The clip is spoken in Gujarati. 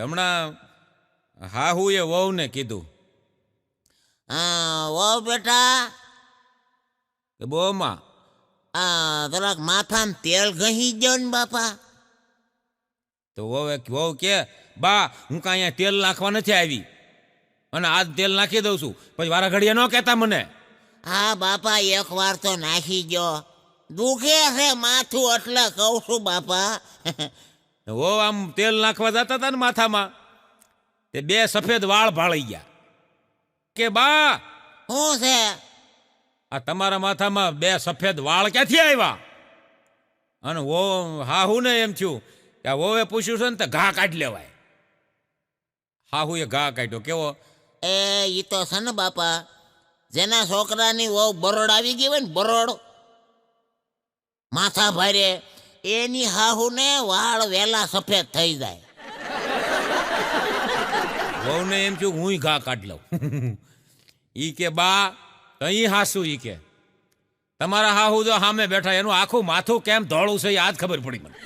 હમણાં હાહુએ વહુને કીધું વો બેટા કે બોમાં જરાક માથામાં તેલ ઘસી ગયો ને બાપા. તો વહુ કે બા હું કાંઈ અહીંયા તેલ નાખવા નથી આવી અને આજ તેલ નાખી દઉં છું, પછી વારા ઘડીએ ન કહેતા મને. હા બાપા, એક વાર તો નાખી ગયો, દુખે છે માથું એટલે કહું છું બાપા. વહુ આમ તેલ નાખવા જતા હતા ને માથામાં, તે બે સફેદ વાળ ભાળી ગયા. કે બા શું છે? આ તમારા માથામાં બે સફેદ વાળ ક્યાંથી આવ્યા? અને વો હાહુને એમ થયું કે આ વહુએ પૂછ્યું છે ને તો ઘા કાઢી લેવાય. હાહુએ ઘા કાઢ્યો. કેવો? ઈ તો છે ને બાપા, જેના છોકરાની વહુ બરોડ આવી ગઈ હોય ને, બરોડ માથા ભારે, એની હાહુને વાળ વેલા સફેદ થઈ જાય. વહુને એમ થયું હું ઘા કાઢી લઉં. ઈ કે બા અહીં હાસું, ઈ કે તમારા હાહુ જો સામે બેઠા, એનું આખું માથું કેમ ધોળું છે એ આજ ખબર પડી મને.